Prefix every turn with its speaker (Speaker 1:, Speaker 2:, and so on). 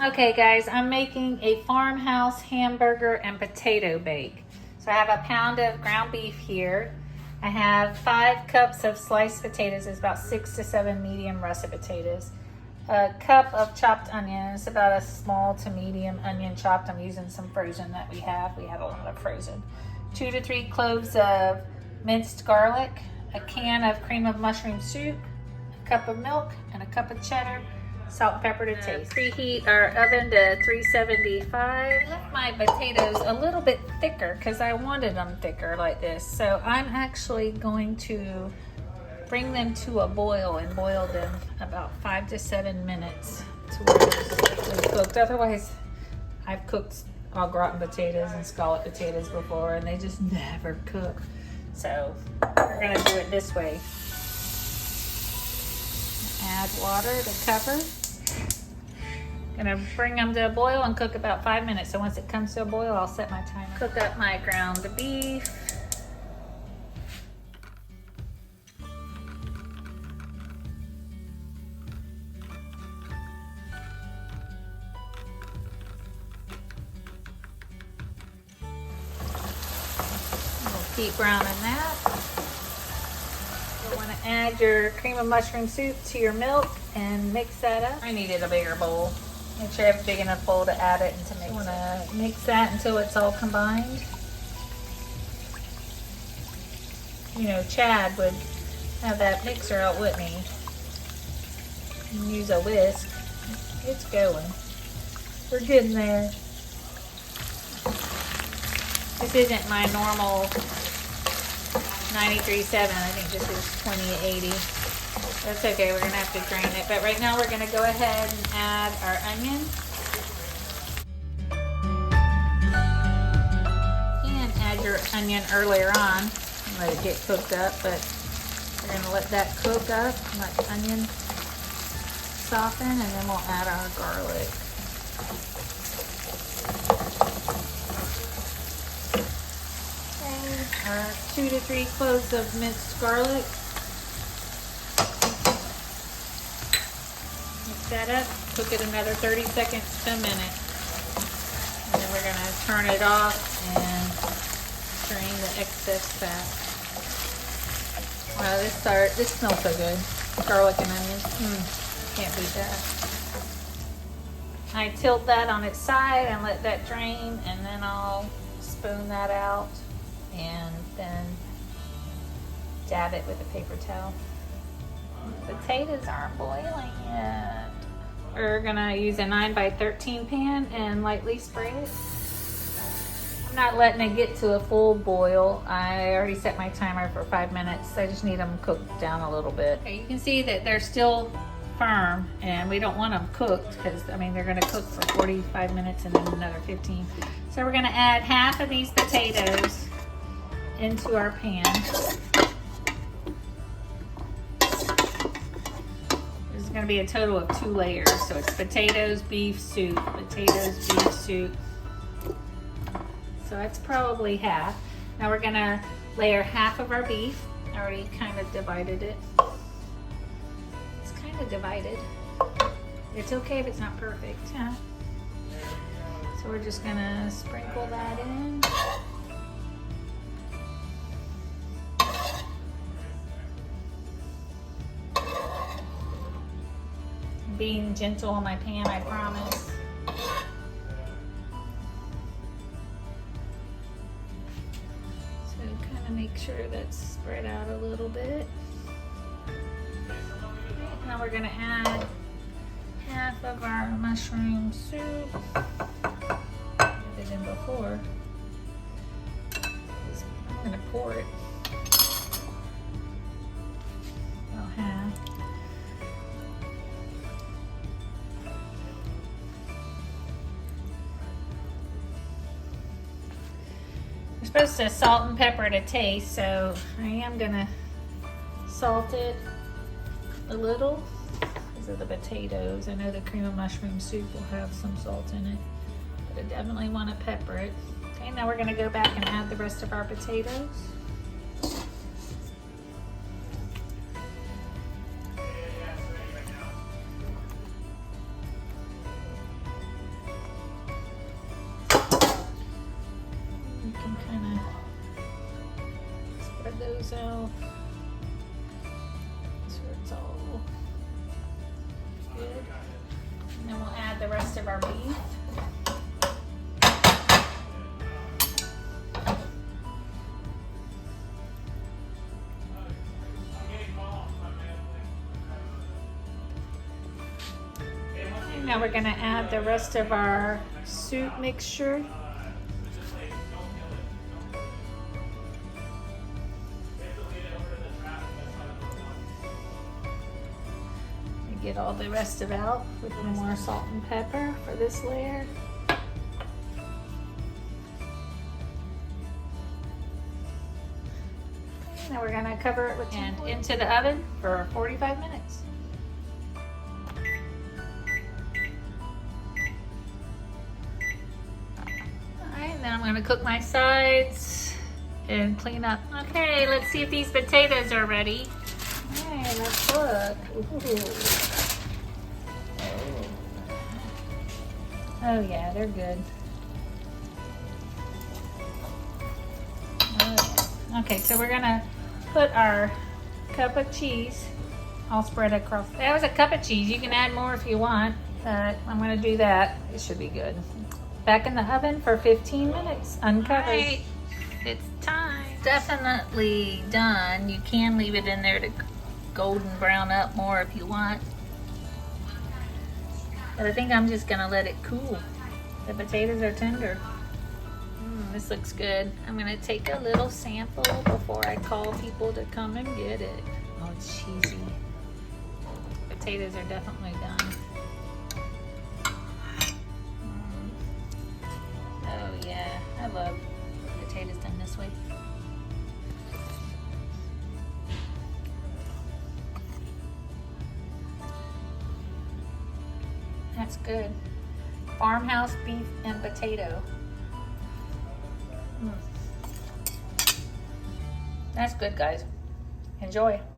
Speaker 1: Okay guys, I'm making a farmhouse hamburger and potato bake. So I have a pound of ground beef here. I have 5 cups of sliced potatoes. It's about 6 to 7 medium russet potatoes. A cup of chopped onions, about a small to medium onion chopped. I'm using some frozen that we have. We have a lot of frozen. 2 to 3 cloves of minced garlic, a can of cream of mushroom soup, a cup of milk, and a cup of cheddar. Salt and pepper to taste. Preheat our oven to 375. I left my potatoes a little bit thicker because I wanted them thicker like this. So I'm actually going to bring them to a boil and boil them about 5 to 7 minutes to where they're cooked. Otherwise, I've cooked au gratin potatoes and scalloped potatoes before and they just never cook. So we're gonna do it this way. Add water to cover. Gonna bring them to a boil and cook about 5 minutes. So once it comes to a boil, I'll set my timer. Cook up my ground beef. We'll keep browning that. You'll want to add your cream of mushroom soup to your milk and mix that up. I needed a bigger bowl. Make sure you have a big enough bowl to add it and to mix it. You want to mix that until it's all combined. You know, Chad would have that mixer out with me and use a whisk. It's going. We're getting there. This isn't my normal 93.7. I think this is 2080. That's okay, we're gonna have to drain it. But right now we're gonna go ahead and add our onion. You can add your onion earlier on and let it get cooked up, but we're gonna let that cook up, let the onion soften, and then we'll add our garlic. Okay, our 2 to 3 cloves of minced garlic. That up, cook it another 30 seconds to a minute. And then we're gonna turn it off and drain the excess fat. Wow, this smells so good. Garlic and onions, can't beat that. I tilt that on its side and let that drain, and then I'll spoon that out and then dab it with a paper towel. The potatoes aren't boiling yet. We're gonna use a 9x13 pan and lightly spray it. I'm not letting it get to a full boil. I already set my timer for 5 minutes. I just need them cooked down a little bit. Okay, you can see that they're still firm and we don't want them cooked because I mean they're gonna cook for 45 minutes and then another 15. So we're gonna add half of these potatoes into our pan. Going to be a total of 2 layers, so it's potatoes, beef, soup, potatoes, beef, soup. So that's probably half. Now we're going to layer half of our beef. I already kind of divided it. It's kind of divided. It's okay if it's not perfect. Yeah. So we're just going to sprinkle that in. Being gentle on my pan, I promise. So kind of make sure that's spread out a little bit. Okay, now we're gonna add half of our mushroom soup. Added it in before. I'm gonna pour it. About half. You're supposed to salt and pepper to taste, so I am gonna salt it a little because of the potatoes. I know the cream of mushroom soup will have some salt in it, but I definitely want to pepper it. Okay, now we're gonna go back and add the rest of our potatoes. so it's all good. And then we'll add the rest of our beef. Now we're going to add the rest of our soup mixture. Get all the rest of it out with more salt and pepper for this layer. Now we're going to cover it with and into the oven for 45 minutes. Then I'm going to cook my sides and clean up. Okay, let's see if these potatoes are ready. Okay, let's look. Oh yeah, they're good. Oh, yeah. Okay, so we're going to put our cup of cheese all spread across. That was a cup of cheese. You can add more if you want, but I'm going to do that. It should be good. Back in the oven for 15 minutes, uncovered. Right. It's time. Definitely done. You can leave it in there to golden brown up more if you want. But I think I'm just gonna let it cool. The potatoes are tender. This looks good. I'm gonna take a little sample before I call people to come and get it. Oh, it's cheesy. Potatoes are definitely done. Oh yeah, I love potatoes done this way. That's good. Farmhouse beef and potato. That's good, guys. Enjoy.